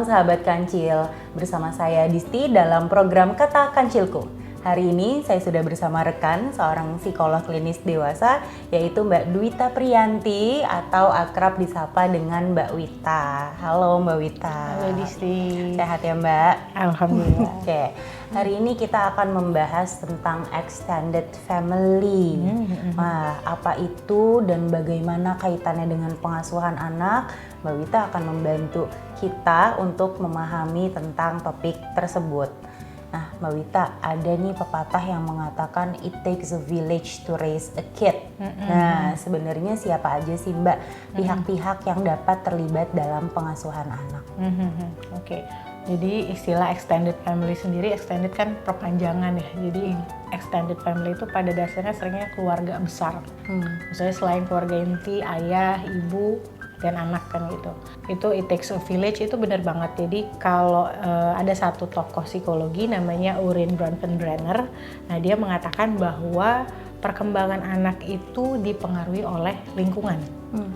Malam sahabat kancil, bersama saya Disti dalam program Kata Kancilku. Hari ini saya sudah bersama rekan seorang psikolog klinis dewasa, yaitu Mbak Dwita Priyanti atau akrab disapa dengan Mbak Wita. Halo Mbak Wita. Halo Disti. Sehat ya Mbak? Alhamdulillah. Oke, hari ini kita akan membahas tentang extended family. Nah, apa itu dan bagaimana kaitannya dengan pengasuhan anak? Mbak Wita akan membantu kita untuk memahami tentang topik tersebut. Nah, Mbak Wita, ada nih pepatah yang mengatakan it takes a village to raise a kid. Nah, sebenarnya siapa aja sih Mbak pihak-pihak yang dapat terlibat dalam pengasuhan anak? Oke, jadi istilah extended family sendiri, extended kan perpanjangan ya. Jadi extended family itu pada dasarnya seringnya keluarga besar. Misalnya selain keluarga inti, ayah, ibu, dan anak kan gitu. Itu it takes a village itu benar banget. Jadi kalau ada satu tokoh psikologi namanya Urin Bronfenbrenner, nah dia mengatakan bahwa perkembangan anak itu dipengaruhi oleh lingkungan.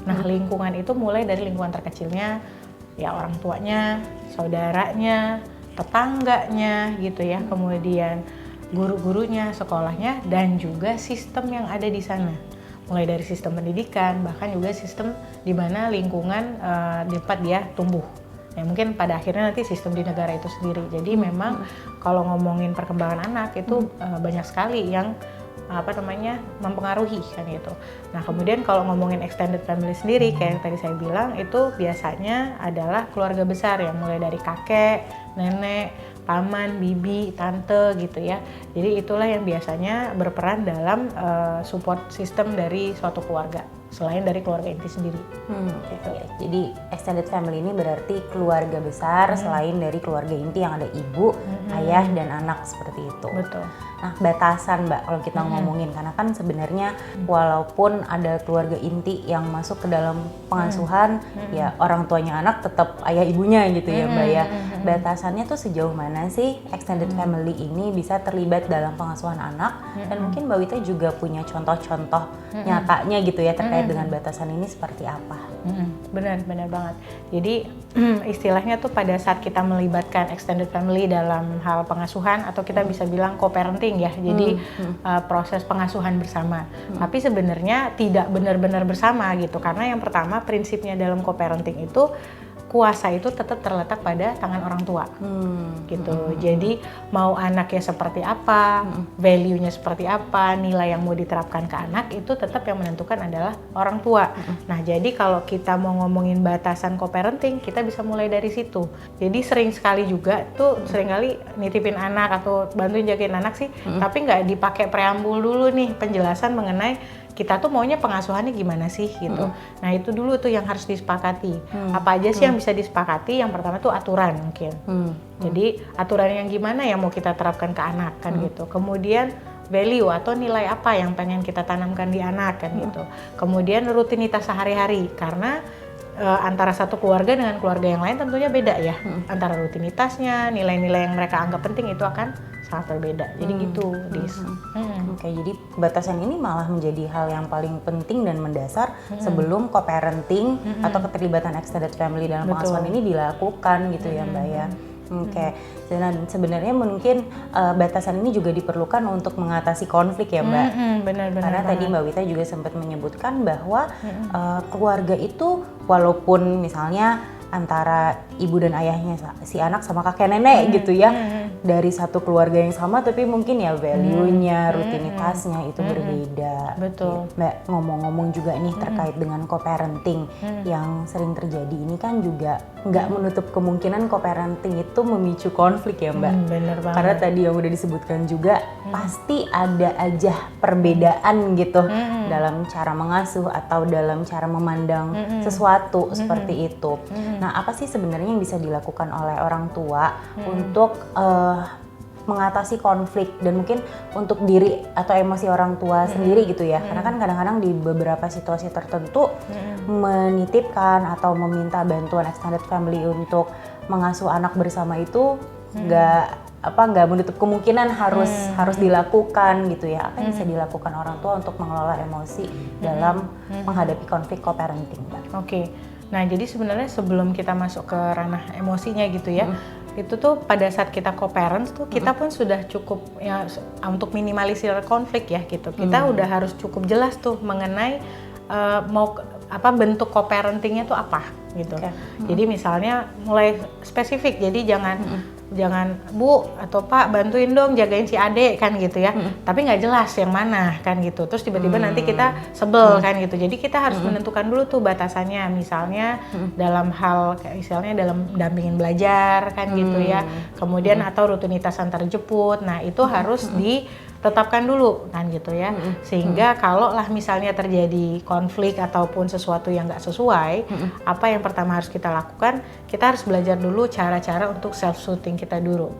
Nah lingkungan itu mulai dari lingkungan terkecilnya, ya orang tuanya, saudaranya, tetangganya gitu ya, kemudian guru-gurunya, sekolahnya, dan juga sistem yang ada di sana. Mulai dari sistem pendidikan, bahkan juga sistem di mana lingkungan dapat dia tumbuh. Ya mungkin pada akhirnya nanti sistem di negara itu sendiri. Jadi memang kalau ngomongin perkembangan anak itu banyak sekali yang mempengaruhi kan gitu. Nah kemudian kalau ngomongin extended family sendiri kayak yang tadi saya bilang itu biasanya adalah keluarga besar yang mulai dari kakek, nenek, paman, bibi, tante gitu ya. Jadi itulah yang biasanya berperan dalam support system dari suatu keluarga selain dari keluarga inti sendiri. Gitu. Jadi extended family ini berarti keluarga besar selain dari keluarga inti yang ada ibu, ayah, dan anak seperti itu. Betul. Nah batasan Mbak kalau kita ngomongin, karena kan sebenarnya walaupun ada keluarga inti yang masuk ke dalam pengasuhan, ya orang tuanya anak tetap ayah ibunya gitu ya Mbak ya. Batasannya tuh sejauh mana sih extended family ini bisa terlibat dalam pengasuhan anak, dan mungkin Mbak Wita juga punya contoh-contoh nyatanya gitu ya terkait dengan batasan ini seperti apa? Benar banget. Jadi istilahnya tuh pada saat kita melibatkan extended family dalam hal pengasuhan atau kita bisa bilang co-parenting ya. Jadi proses pengasuhan bersama. Tapi sebenarnya tidak benar-benar bersama gitu. Karena yang pertama prinsipnya dalam co-parenting itu kuasa itu tetap terletak pada tangan orang tua, gitu. Jadi mau anaknya seperti apa, value-nya seperti apa, nilai yang mau diterapkan ke anak itu tetap yang menentukan adalah orang tua. Nah, jadi kalau kita mau ngomongin batasan co-parenting, kita bisa mulai dari situ. Jadi sering sekali juga tuh seringkali nitipin anak atau bantuin jagain anak sih, tapi nggak dipakai preambul dulu nih penjelasan mengenai kita tuh maunya pengasuhannya gimana sih gitu. Nah itu dulu tuh yang harus disepakati. Apa aja sih yang bisa disepakati? Yang pertama tuh aturan mungkin. Jadi aturan yang gimana yang mau kita terapkan ke anak kan gitu. Kemudian value atau nilai apa yang pengen kita tanamkan di anak kan gitu. Kemudian rutinitas sehari-hari karena antara satu keluarga dengan keluarga yang lain tentunya beda ya. Antara rutinitasnya, nilai-nilai yang mereka anggap penting itu akan sangat berbeda. Jadi gitu, Dis. Oke, jadi batasan ini malah menjadi hal yang paling penting dan mendasar sebelum co-parenting atau keterlibatan extended family dalam pengasuhan ini dilakukan gitu ya Mbak ya. Oke, dan sebenarnya mungkin batasan ini juga diperlukan untuk mengatasi konflik ya Mbak. Benar-benar. Karena tadi Mbak Wita juga sempat menyebutkan bahwa keluarga itu walaupun misalnya antara ibu dan ayahnya si anak sama kakek nenek gitu ya, dari satu keluarga yang sama tapi mungkin ya value-nya, rutinitasnya itu berbeda. Betul. Mbak, ngomong-ngomong juga nih terkait dengan co-parenting yang sering terjadi ini kan juga nggak menutup kemungkinan co-parenting itu memicu konflik ya Mbak. Bener banget. Karena tadi yang udah disebutkan juga pasti ada aja perbedaan gitu dalam cara mengasuh atau dalam cara memandang sesuatu seperti itu. Nah, apa sih sebenarnya yang bisa dilakukan oleh orang tua untuk mengatasi konflik dan mungkin untuk diri atau emosi orang tua sendiri gitu ya? Karena kan kadang-kadang di beberapa situasi tertentu menitipkan atau meminta bantuan extended family untuk mengasuh anak bersama itu nggak menutup kemungkinan harus dilakukan gitu ya. Apa yang bisa dilakukan orang tua untuk mengelola emosi dalam menghadapi konflik co-parenting, Mbak? Oke. Nah, jadi sebenarnya sebelum kita masuk ke ranah emosinya gitu ya, itu tuh pada saat kita co-parents tuh kita pun sudah cukup ya untuk minimalisir konflik ya gitu. Kita udah harus cukup jelas tuh mengenai bentuk co-parentingnya tuh apa gitu. Jadi misalnya mulai spesifik, jadi jangan Bu atau Pak bantuin dong jagain si adek kan gitu ya, tapi nggak jelas yang mana kan gitu, terus tiba-tiba nanti kita sebel kan gitu. Jadi kita harus menentukan dulu tuh batasannya, misalnya dalam hal kayak misalnya dalam dampingin belajar kan gitu ya, kemudian atau rutinitas antar jemput. Nah itu harus ditetapkan dulu kan gitu ya, sehingga kalau lah misalnya terjadi konflik ataupun sesuatu yang nggak sesuai, apa yang pertama harus kita lakukan, kita harus belajar dulu cara-cara untuk self-soothing kita dulu.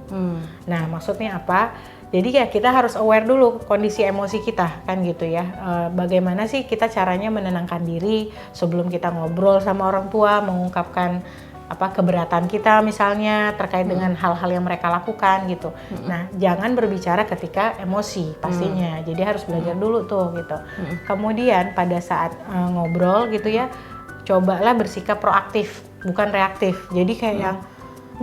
Nah maksudnya apa? Jadi ya kita harus aware dulu kondisi emosi kita kan gitu ya. Bagaimana sih kita caranya menenangkan diri sebelum kita ngobrol sama orang tua, mengungkapkan keberatan kita misalnya terkait dengan hal-hal yang mereka lakukan gitu. Nah, jangan berbicara ketika emosi pastinya. Jadi harus belajar dulu tuh gitu. Kemudian pada saat ngobrol gitu ya, cobalah bersikap proaktif, bukan reaktif. Jadi kayak yang,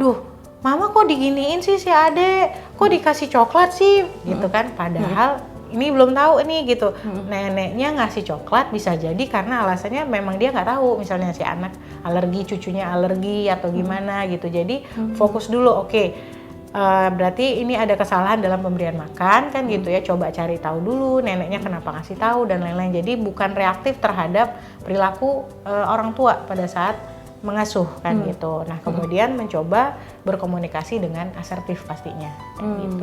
duh, Mama kok diginiin sih si adek, kok dikasih coklat sih gitu kan. Padahal ini belum tahu nih gitu, neneknya ngasih coklat bisa jadi karena alasannya memang dia nggak tahu, misalnya si anak alergi, cucunya alergi atau gimana gitu. Jadi fokus dulu, oke, berarti ini ada kesalahan dalam pemberian makan kan gitu ya, coba cari tahu dulu neneknya kenapa ngasih tahu dan lain-lain. Jadi bukan reaktif terhadap perilaku orang tua pada saat mengasuh kan gitu. Nah kemudian mencoba berkomunikasi dengan asertif pastinya gitu.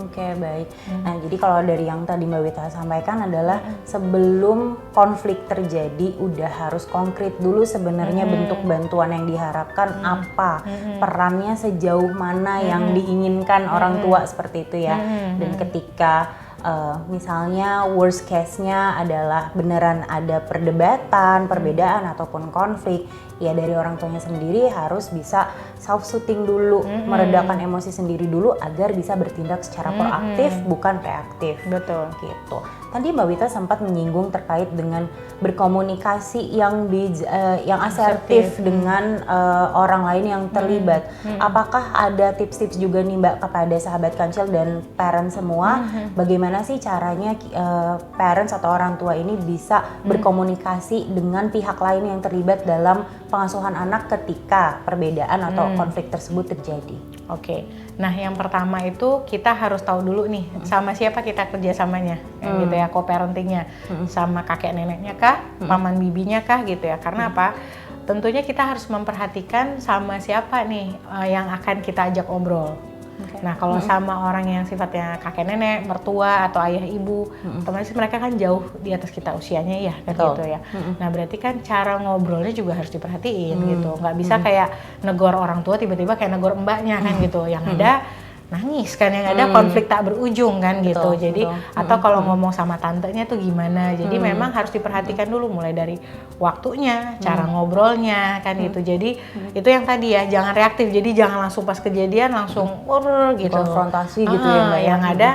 Oke, baik. Nah jadi kalau dari yang tadi Mbak Wita sampaikan adalah sebelum konflik terjadi udah harus konkret dulu sebenarnya bentuk bantuan yang diharapkan apa, perannya sejauh mana yang diinginkan orang tua seperti itu ya. Dan ketika misalnya worst case-nya adalah beneran ada perdebatan, perbedaan ataupun konflik, ya dari orang tuanya sendiri harus bisa self-soothing dulu, meredakan emosi sendiri dulu agar bisa bertindak secara proaktif bukan reaktif. Betul. Gitu. Tadi Mbak Wita sempat menyinggung terkait dengan berkomunikasi yang asertif dengan orang lain yang terlibat. Apakah ada tips-tips juga nih Mbak kepada sahabat kancil dan parents semua, bagaimana sih caranya parents atau orang tua ini bisa berkomunikasi dengan pihak lain yang terlibat dalam pengasuhan anak ketika perbedaan atau konflik tersebut terjadi? Oke, nah yang pertama itu kita harus tahu dulu nih sama siapa kita kerjasamanya, gitu ya, co-parentingnya, sama kakek neneknya kah, paman bibinya kah gitu ya. Karena apa? Tentunya kita harus memperhatikan sama siapa nih yang akan kita ajak obrol. Nah kalau sama orang yang sifatnya kakek nenek, mertua atau ayah ibu, otomatis mereka kan jauh di atas kita usianya ya kan gitu ya. Nah berarti kan cara ngobrolnya juga harus diperhatiin gitu. Nggak bisa kayak negor orang tua tiba-tiba kayak negor mbaknya kan gitu. Yang ada nangis kan, yang ada konflik tak berujung kan gitu. Jadi atau kalau ngomong sama tantenya tuh gimana. Jadi memang harus diperhatikan dulu mulai dari waktunya, cara ngobrolnya kan gitu. Jadi itu yang tadi ya, jangan reaktif. Jadi jangan langsung pas kejadian langsung gitu. Konfrontasi gitu ya Mbak. Yang ada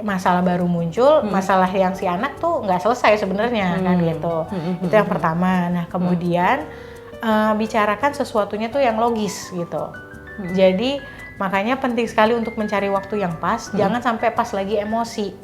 masalah baru muncul, masalah yang si anak tuh nggak selesai sebenarnya kan gitu. Itu yang pertama. Nah kemudian bicarakan sesuatunya tuh yang logis gitu. Jadi makanya penting sekali untuk mencari waktu yang pas, jangan sampai pas lagi emosi.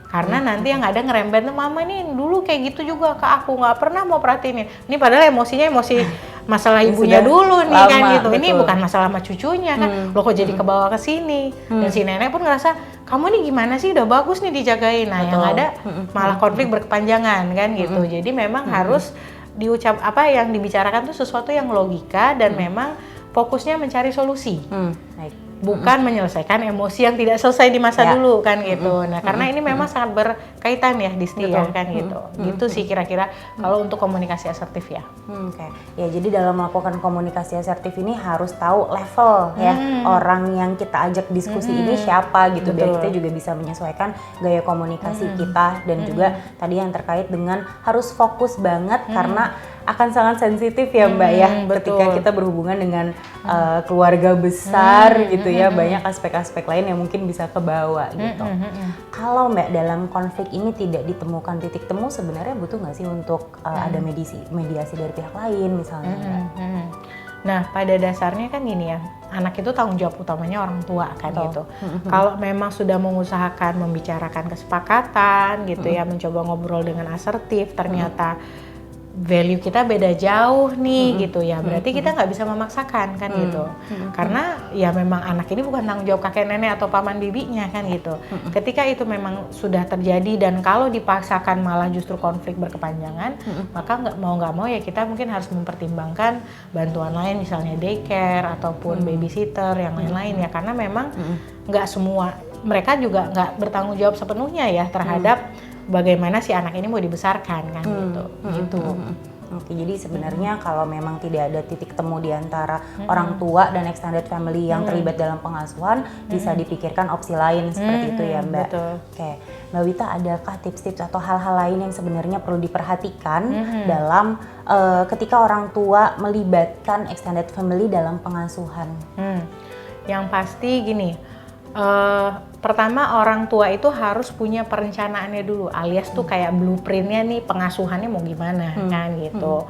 Karena nanti yang ada ngerembet, mama ini dulu kayak gitu juga ke aku, nggak pernah mau perhatiin. Ini padahal emosinya emosi masalah ibunya dulu nih kan gitu. Betul. Ini bukan masalah sama cucunya kan. Loh kok jadi kebawa ke sini. Dan si nenek pun ngerasa, kamu nih gimana sih, udah bagus nih dijagain. Nah yang ada malah konflik berkepanjangan kan gitu. Jadi memang harus yang dibicarakan tuh sesuatu yang logika dan memang fokusnya mencari solusi, bukan menyelesaikan emosi yang tidak selesai di masa dulu kan gitu. Nah karena ini memang sangat berkaitan ya Disti ya kan gitu. Gitu sih kira-kira kalau untuk komunikasi asertif ya. Oke. Ya jadi dalam melakukan komunikasi asertif ini harus tahu level ya orang yang kita ajak diskusi ini siapa gitu. Biar kita juga bisa menyesuaikan gaya komunikasi kita dan juga tadi yang terkait dengan harus fokus banget karena akan sangat sensitif ya Mbak ya, betul. ketika kita berhubungan dengan keluarga besar gitu ya, banyak aspek-aspek lain yang mungkin bisa kebawa gitu. Kalau Mbak dalam konflik ini tidak ditemukan titik temu, sebenarnya butuh nggak sih untuk ada mediasi dari pihak lain misalnya Mbak? Nah, pada dasarnya kan gini ya, anak itu tanggung jawab utamanya orang tua kan gitu. Kalau memang sudah mengusahakan membicarakan kesepakatan gitu ya, mencoba ngobrol dengan asertif, ternyata value kita beda jauh nih gitu ya, berarti kita nggak bisa memaksakan kan gitu. Karena ya memang anak ini bukan tanggung jawab kakek nenek atau paman bibinya kan gitu. Ketika itu memang sudah terjadi dan kalau dipaksakan malah justru konflik berkepanjangan, maka nggak mau ya kita mungkin harus mempertimbangkan bantuan lain, misalnya daycare ataupun babysitter yang lain-lain ya, karena memang nggak semua, mereka juga nggak bertanggung jawab sepenuhnya ya terhadap bagaimana si anak ini mau dibesarkan kan gitu. Oke, jadi sebenarnya kalau memang tidak ada titik temu di antara orang tua dan extended family yang terlibat dalam pengasuhan, bisa dipikirkan opsi lain seperti itu ya Mbak. Betul. Oke, Mbak Wita, adakah tips-tips atau hal-hal lain yang sebenarnya perlu diperhatikan dalam ketika orang tua melibatkan extended family dalam pengasuhan? Yang pasti gini, pertama orang tua itu harus punya perencanaannya dulu, alias tuh kayak blueprintnya nih pengasuhannya mau gimana kan gitu.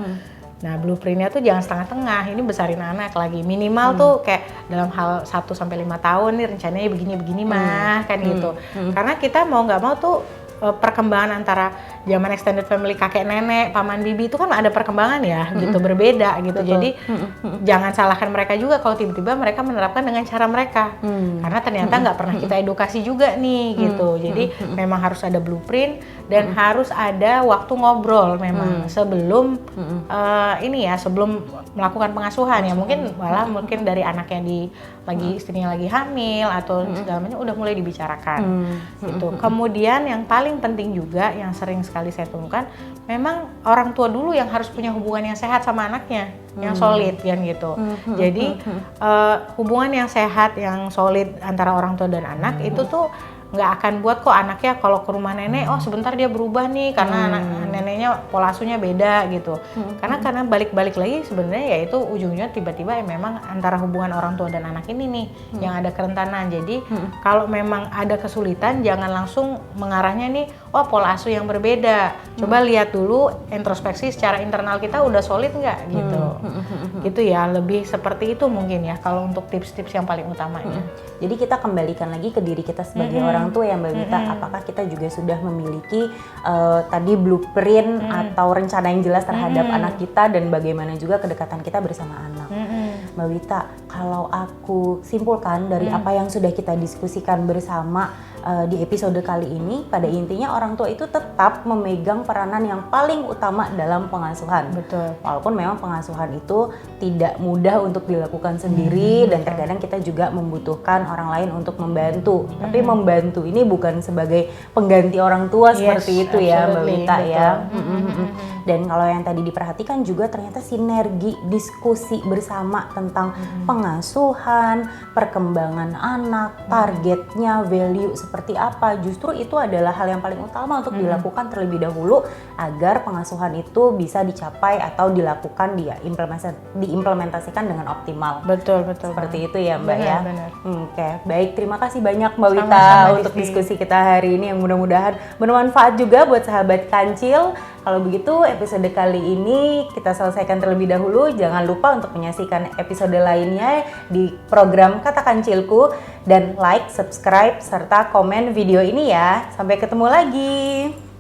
Nah blueprintnya tuh jangan setengah-tengah, ini besarin anak lagi, minimal tuh kayak dalam hal 1-5 tahun nih rencananya begini-begini mah kan gitu. Karena kita mau nggak mau tuh perkembangan antara zaman extended family kakek nenek, paman bibi itu kan ada perkembangan ya gitu, berbeda gitu. Betul. Jadi jangan salahkan mereka juga kalau tiba-tiba mereka menerapkan dengan cara mereka. Karena ternyata nggak pernah kita edukasi juga nih gitu. Jadi memang harus ada blueprint dan harus ada waktu ngobrol memang sebelum ini ya, sebelum melakukan pengasuhan ya, mungkin malah mungkin dari anak yang lagi istrinya lagi hamil atau segala macam udah mulai dibicarakan gitu. Kemudian yang paling penting juga yang sering sekali saya temukan, memang orang tua dulu yang harus punya hubungan yang sehat sama anaknya, yang solid kan gitu. Jadi hubungan yang sehat, yang solid antara orang tua dan anak itu tuh nggak akan buat kok anaknya kalau ke rumah nenek, oh sebentar dia berubah nih karena neneknya pola asuhnya beda gitu. Karena balik-balik lagi sebenarnya ya itu ujungnya tiba-tiba ya memang antara hubungan orang tua dan anak ini nih yang ada kerentanan. Jadi kalau memang ada kesulitan jangan langsung mengarahnya nih, oh pola asuh yang berbeda. Coba lihat dulu introspeksi secara internal kita udah solid nggak gitu. Gitu ya, lebih seperti itu mungkin ya kalau untuk tips-tips yang paling utamanya. Jadi kita kembalikan lagi ke diri kita sebagai orang tua ya Mbak Wita, apakah kita juga sudah memiliki tadi blueprint atau rencana yang jelas terhadap anak kita dan bagaimana juga kedekatan kita bersama anak. Mbak Wita, kalau aku simpulkan dari apa yang sudah kita diskusikan bersama di episode kali ini, pada intinya orang tua itu tetap memegang peranan yang paling utama dalam pengasuhan. Betul. Walaupun memang pengasuhan itu tidak mudah untuk dilakukan sendiri dan terkadang kita juga membutuhkan orang lain untuk membantu. Tapi membantu ini bukan sebagai pengganti orang tua seperti itu ya Mbak Wita ya. Dan kalau yang tadi diperhatikan juga ternyata sinergi diskusi bersama tentang pengasuhan, perkembangan anak, targetnya, value seperti apa, justru itu adalah hal yang paling utama untuk dilakukan terlebih dahulu agar pengasuhan itu bisa dicapai atau dilakukan diimplementasikan dengan optimal. Betul. Seperti itu ya Mbak ya. Benar. Oke, baik, terima kasih banyak Mbak Wita Sama-sama, untuk diskusi kita hari ini yang mudah-mudahan bermanfaat juga buat sahabat Kancil. Kalau begitu episode kali ini kita selesaikan terlebih dahulu. Jangan lupa untuk menyaksikan episode lainnya di program Kata Kancilku dan like, subscribe, serta komen video ini ya. Sampai ketemu lagi.